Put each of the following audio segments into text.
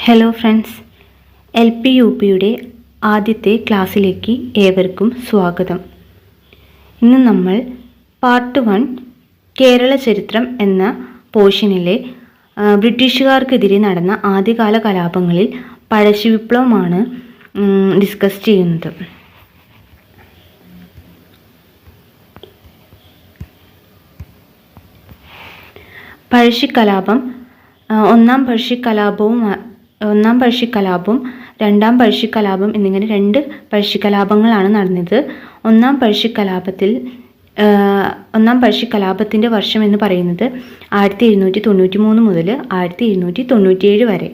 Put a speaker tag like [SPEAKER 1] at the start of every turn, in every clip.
[SPEAKER 1] Hello friends, LP-UPയുടെ ആദ്യത്തെ ക്ലാസ്സിലേക്ക് ഏവർക്കും സ്വാഗതം. ഇന്ന് നമ്മൾ പാർട്ട് 1 കേരള ചരിത്രം എന്ന പോർഷനിലെ ബ്രിട്ടീഷുകാർക്കെതിരെ നടന്ന ആദ്യകാല കലാപങ്ങളിൽ പഴശ്ശി വിപ്ലവമാണ് ഡിസ്കസ് ചെയ്യുന്നത്. പഴശ്ശിക്കലാപം ഒന്നാം പഴശ്ശിക്കലാപവും രണ്ടാം പഴശ്ശിക്കലാപം എന്നിങ്ങനെ രണ്ട് പഴശ്ശിക്കലാപങ്ങളാണ് നടന്നത്. ഒന്നാം പഴശ്ശിക്കലാപത്തിൻ്റെ വർഷം എന്ന് പറയുന്നത് 1793 മുതൽ 1797 വരെ.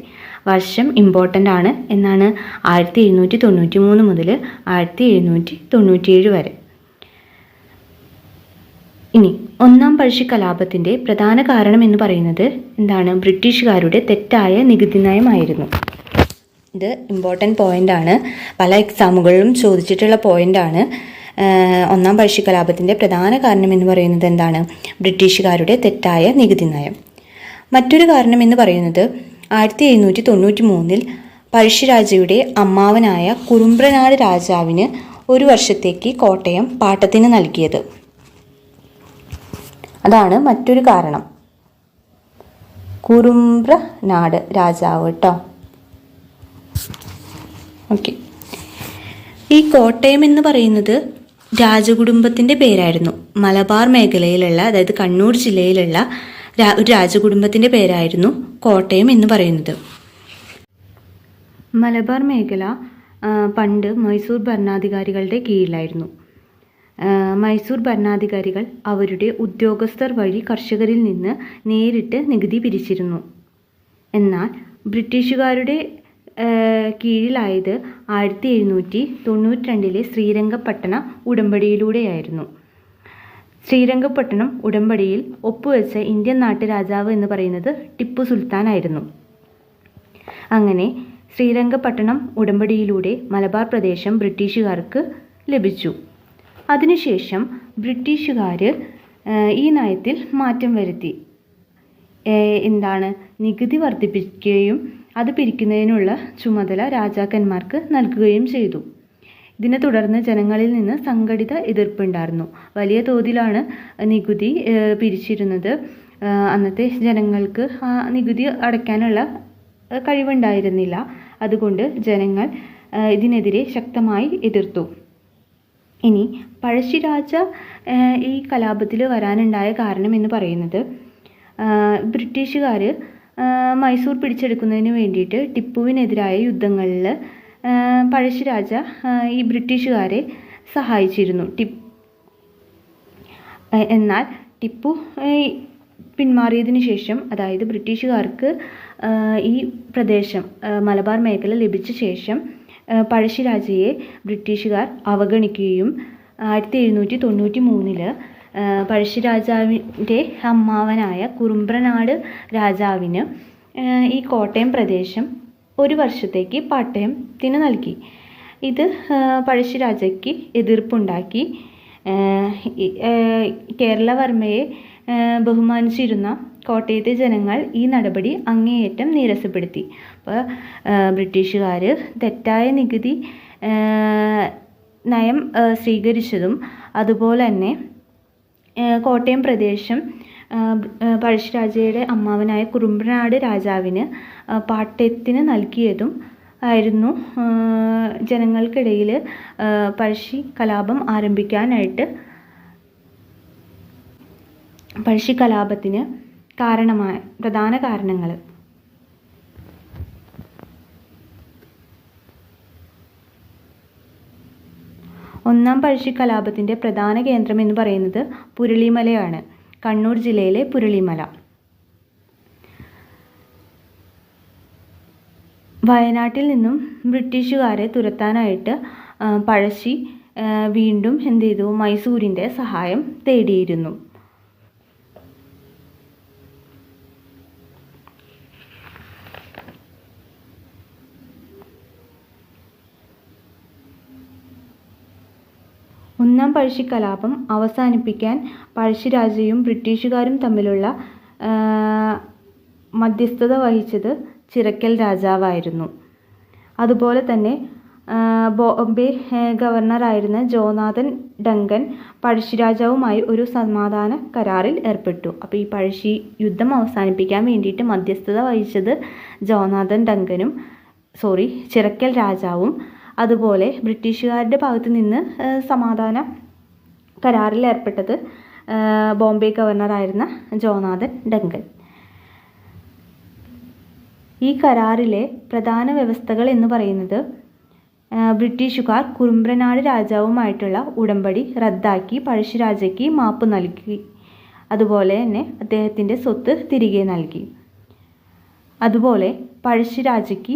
[SPEAKER 1] വർഷം ഇമ്പോർട്ടൻ്റ് ആണ് എന്നാണ്. 1793 മുതൽ 1797 വരെ. ഇനി ഒന്നാം പഴശ്ശിക്കലാപത്തിൻ്റെ പ്രധാന കാരണം എന്ന് പറയുന്നത് എന്താണ്? ബ്രിട്ടീഷുകാരുടെ തെറ്റായ നികുതി നയമായിരുന്നു. ഇത് ഇമ്പോർട്ടൻ്റ് പോയിൻ്റാണ്, പല എക്സാമുകളിലും ചോദിച്ചിട്ടുള്ള പോയിൻ്റാണ്. ഒന്നാം പഴശ്ശിക്കലാപത്തിൻ്റെ പ്രധാന കാരണം എന്ന് പറയുന്നത് എന്താണ്? ബ്രിട്ടീഷുകാരുടെ തെറ്റായ നികുതി നയം. മറ്റൊരു കാരണം എന്ന് പറയുന്നത് 1793 പഴശ്ശിരാജയുടെ അമ്മാവനായ കുറുമ്പ്രനാട് രാജാവിന് ഒരു വർഷത്തേക്ക് കോട്ടയം പാട്ടത്തിന് നൽകിയത്. അതാണ് മറ്റൊരു കാരണം. കുറുമ്പ്രനാട് രാജാവ് കേട്ടോ. ഓക്കെ, ഈ കോട്ടയം എന്ന് പറയുന്നത് രാജകുടുംബത്തിൻ്റെ പേരായിരുന്നു. മലബാർ മേഖലയിലുള്ള, അതായത് കണ്ണൂർ ജില്ലയിലുള്ള ഒരു രാജകുടുംബത്തിൻ്റെ പേരായിരുന്നു കോട്ടയം എന്ന് പറയുന്നത്. മലബാർ മേഖല പണ്ട് മൈസൂർ ഭരണാധികാരികളുടെ കീഴിലായിരുന്നു. മൈസൂർ ഭരണാധികാരികൾ അവരുടെ ഉദ്യോഗസ്ഥർ വഴി കർഷകരിൽ നിന്ന് നേരിട്ട് നികുതി പിരിച്ചിരുന്നു. എന്നാൽ ബ്രിട്ടീഷുകാരുടെ കീഴിലായത് 1792 ശ്രീരംഗപട്ടണ ഉടമ്പടിയിലൂടെയായിരുന്നു. ശ്രീരംഗപട്ടണം ഉടമ്പടിയിൽ ഒപ്പുവെച്ച ഇന്ത്യൻ നാട്ടുരാജാവ് എന്ന് പറയുന്നത് ടിപ്പു സുൽത്താൻ ആയിരുന്നു. അങ്ങനെ ശ്രീരംഗപട്ടണം ഉടമ്പടിയിലൂടെ മലബാർ പ്രദേശം ബ്രിട്ടീഷുകാർക്ക് ലഭിച്ചു. അതിനുശേഷം ബ്രിട്ടീഷുകാർ ഈ നയത്തിൽ മാറ്റം വരുത്തി. നികുതി വർദ്ധിപ്പിക്കുകയും അത് പിരിക്കുന്നതിനുള്ള ചുമതല രാജാക്കന്മാർക്ക് നൽകുകയും ചെയ്തു. ഇതിനെ തുടർന്ന് ജനങ്ങളിൽ നിന്ന് സംഘടിത എതിർപ്പുണ്ടായിരുന്നു. വലിയ തോതിലാണ് നികുതി പിരിച്ചിരുന്നത്. അന്നത്തെ ജനങ്ങൾക്ക് ആ നികുതി അടയ്ക്കാനുള്ള കഴിവുണ്ടായിരുന്നില്ല. അതുകൊണ്ട് ജനങ്ങൾ ഇതിനെതിരെ ശക്തമായി എതിർത്തു. ഇനി പഴശ്ശിരാജ ഈ കലാപത്തിൽ വരാനുണ്ടായ കാരണം എന്ന് പറയുന്നത്, ബ്രിട്ടീഷുകാർ മൈസൂർ പിടിച്ചെടുക്കുന്നതിന് വേണ്ടിയിട്ട് ടിപ്പുവിനെതിരായ യുദ്ധങ്ങളിൽ പഴശ്ശിരാജ ഈ ബ്രിട്ടീഷുകാരെ സഹായിച്ചിരുന്നു. എന്നാൽ ടിപ്പു പിന്മാറിയതിനു ശേഷം, അതായത് ബ്രിട്ടീഷുകാർക്ക് ഈ പ്രദേശം മലബാർ മേഖല ലഭിച്ച ശേഷം പഴശ്ശിരാജയെ ബ്രിട്ടീഷുകാർ അവഗണിക്കുകയും 1793 പഴശ്ശിരാജാവിൻ്റെ അമ്മാവനായ കുറുമ്പ്രനാട് രാജാവിന് ഈ കോട്ടയം പ്രദേശം ഒരു വർഷത്തേക്ക് പാട്ടയത്തിന് നൽകി. ഇത് പഴശ്ശിരാജയ്ക്ക് എതിർപ്പുണ്ടാക്കി. കേരളവർമ്മയെ ബഹുമാനിച്ചിരുന്ന കോട്ടയത്തെ ജനങ്ങൾ ഈ നടപടി അങ്ങേയറ്റം നിരസപ്പെടുത്തി. അപ്പോൾ ബ്രിട്ടീഷുകാർ തെറ്റായ നികുതി നയം സ്വീകരിച്ചതും അതുപോലെ തന്നെ കോട്ടയം പ്രദേശം പഴശ്ശിരാജയുടെ അമ്മാവനായ കുറുമ്പ്രനാട് രാജാവിന് പാട്ടയത്തിന് നൽകിയതും ആയിരുന്നു ജനങ്ങൾക്കിടയിൽ പഴശ്ശിക്കലാപത്തിന് പ്രധാന കാരണങ്ങൾ. ഒന്നാം പഴശ്ശിക്കലാപത്തിൻ്റെ പ്രധാന കേന്ദ്രം എന്ന് പറയുന്നത് പുരളിമലയാണ്. കണ്ണൂർ ജില്ലയിലെ പുരളിമല. വയനാട്ടിൽ നിന്നും ബ്രിട്ടീഷുകാരെ തുരത്താനായിട്ട് പഴശ്ശി വീണ്ടും മൈസൂരിൻ്റെ സഹായം തേടിയിരുന്നു. ഒന്നാം പഴശ്ശിക്കലാപം അവസാനിപ്പിക്കാൻ പഴശ്ശിരാജയും ബ്രിട്ടീഷുകാരും തമ്മിലുള്ള മധ്യസ്ഥത വഹിച്ചത് ചിറക്കൽ രാജാവായിരുന്നു. അതുപോലെ തന്നെ ബോംബെ ഗവർണറായിരുന്ന ജോനാഥൻ ഡങ്കൻ പഴശ്ശിരാജാവുമായി ഒരു സമാധാന കരാറിൽ ഏർപ്പെട്ടു. അപ്പോൾ ഈ പഴശ്ശി യുദ്ധം അവസാനിപ്പിക്കാൻ വേണ്ടിയിട്ട് മധ്യസ്ഥത വഹിച്ചത് ജോനാഥൻ ഡങ്കനും ചിറക്കൽ രാജാവും, അതുപോലെ ബ്രിട്ടീഷുകാരുടെ ഭാഗത്ത് നിന്ന് സമാധാന കരാറിൽ ഏർപ്പെട്ടത് ബോംബെ ഗവർണറായിരുന്ന ജോനാഥൻ ഡങ്കൻ. ഈ കരാറിലെ പ്രധാന വ്യവസ്ഥകൾ എന്ന് പറയുന്നത് ബ്രിട്ടീഷുകാർ കുറുമ്പ്രനാട് രാജാവുമായിട്ടുള്ള ഉടമ്പടി റദ്ദാക്കി പഴശ്ശിരാജയ്ക്ക് മാപ്പ് നൽകി. അതുപോലെ തന്നെ അദ്ദേഹത്തിൻ്റെ സ്വത്ത് തിരികെ നൽകി. അതുപോലെ പഴശ്ശിരാജയ്ക്ക്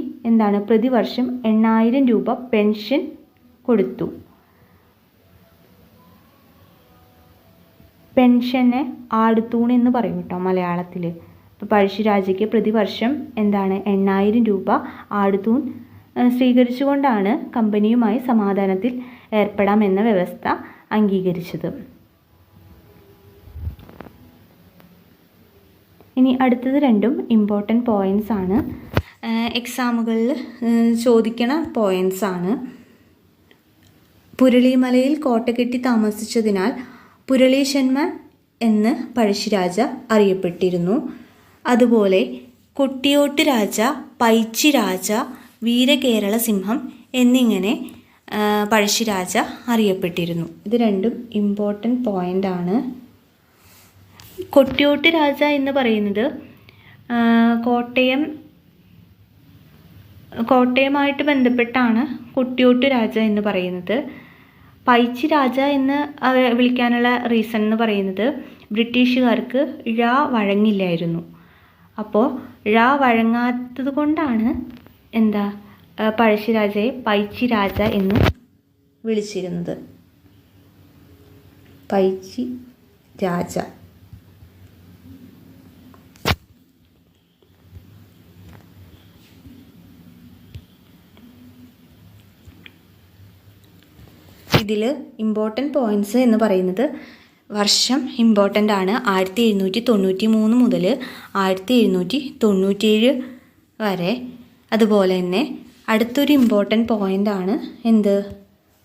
[SPEAKER 1] പ്രതിവർഷം 8000 രൂപ പെൻഷൻ കൊടുത്തു. പെൻഷനെ ആടുത്തൂൺ എന്ന് പറയും കേട്ടോ മലയാളത്തിൽ. അപ്പോൾ പഴശ്ശിരാജയ്ക്ക് പ്രതിവർഷം 8000 രൂപ ആടുത്തൂൺ സ്വീകരിച്ചുകൊണ്ടാണ് കമ്പനിയുമായി സമാധാനത്തിൽ ഏർപ്പെടാമെന്ന വ്യവസ്ഥ അംഗീകരിച്ചത്. ഇനി അടുത്തത് രണ്ടും ഇമ്പോർട്ടൻറ്റ് പോയിൻറ്റ്സ് ആണ്, എക്സാമുകളിൽ ചോദിക്കണ പോയിൻറ്റ്സ് ആണ്. പുരളിമലയിൽ കോട്ട കെട്ടി താമസിച്ചതിനാൽ പുരളീശന്മ എന്ന് പഴശ്ശിരാജ അറിയപ്പെട്ടിരുന്നു. അതുപോലെ കൊട്ടിയോട്ട് രാജ, പൈച്ചി രാജ, വീരകേരള സിംഹം എന്നിങ്ങനെ പഴശ്ശിരാജ അറിയപ്പെട്ടിരുന്നു. ഇത് രണ്ടും ഇമ്പോർട്ടൻറ്റ് പോയിൻ്റ് ആണ്. കൊട്ടിയോട്ട് രാജ എന്ന് പറയുന്നത് കോട്ടയമായിട്ട് ബന്ധപ്പെട്ടാണ് കൊട്ടിയോട്ട് രാജ എന്ന് പറയുന്നത്. പൈച്ചി രാജ എന്ന് വിളിക്കാനുള്ള റീസൺ എന്ന് പറയുന്നത് ബ്രിട്ടീഷുകാർക്ക് ഴ വഴങ്ങില്ലായിരുന്നു. അപ്പോൾ ഴ വഴങ്ങാത്തത് കൊണ്ടാണ് പഴശ്ശിരാജയെ പൈച്ചി രാജ എന്ന് വിളിച്ചിരുന്നത്. പൈച്ചി രാജ. ഇതിൽ ഇമ്പോർട്ടൻറ്റ് പോയിൻറ്റ്സ് എന്ന് പറയുന്നത് വർഷം ഇമ്പോർട്ടൻ്റ് ആണ്. 1793 മുതൽ 1797 വരെ. അതുപോലെ തന്നെ അടുത്തൊരു ഇമ്പോർട്ടൻറ്റ് പോയിൻ്റ് ആണ്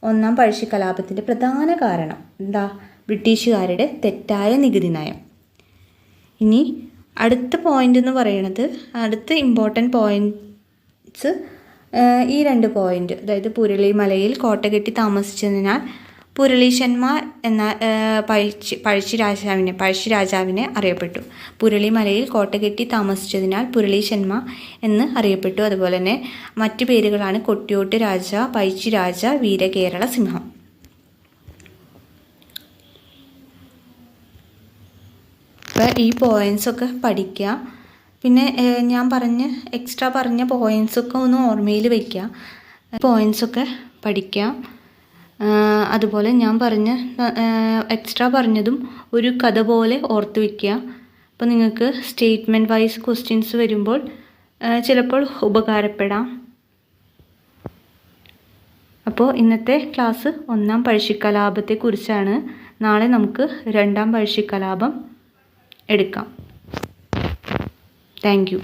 [SPEAKER 1] ഒന്നാം പഴശ്ശി കലാപത്തിൻ്റെ പ്രധാന കാരണം ബ്രിട്ടീഷുകാരുടെ തെറ്റായ നികുതി നയം. ഇനി അടുത്ത പോയിൻ്റ് എന്ന് പറയുന്നത്, അടുത്ത ഇമ്പോർട്ടൻറ്റ് പോയിൻറ്റ്സ് ഈ രണ്ട് പോയിൻ്റ്, അതായത് പുരളിമലയിൽ കോട്ട കെട്ടി താമസിച്ചതിനാൽ പുരളീശന്മാർ എന്ന പഴശ്ശിരാജാവിനെ അറിയപ്പെട്ടു. പുരളിമലയിൽ കോട്ട കെട്ടി താമസിച്ചതിനാൽ പുരളീശന്മാർ എന്ന് അറിയപ്പെട്ടു. അതുപോലെ തന്നെ മറ്റു പേരുകളാണ് കൊട്ടിയോട്ട് രാജ, പൈച്ചി രാജ, വീരകേരള സിംഹം. അപ്പോൾ ഈ പോയിൻറ്റ്സൊക്കെ പഠിക്കുക. പിന്നെ ഞാൻ എക്സ്ട്രാ പറഞ്ഞ പോയിൻറ്റ്സൊക്കെ ഒന്ന് ഓർമ്മയിൽ വയ്ക്കുക. പോയിൻറ്റ്സൊക്കെ പഠിക്കുക. അതുപോലെ ഞാൻ എക്സ്ട്രാ പറഞ്ഞതും ഒരു കഥ പോലെ ഓർത്ത് വയ്ക്കുക. അപ്പോൾ നിങ്ങൾക്ക് സ്റ്റേറ്റ്മെൻറ്റ് വൈസ് ക്വസ്റ്റ്യൻസ് വരുമ്പോൾ ചിലപ്പോൾ ഉപകാരപ്പെടാം. അപ്പോൾ ഇന്നത്തെ ക്ലാസ് ഒന്നാം പഴശ്ശിക്കലാപത്തെക്കുറിച്ചാണ്. നാളെ നമുക്ക് രണ്ടാം പഴശ്ശിക്കലാപം എടുക്കാം. Thank you.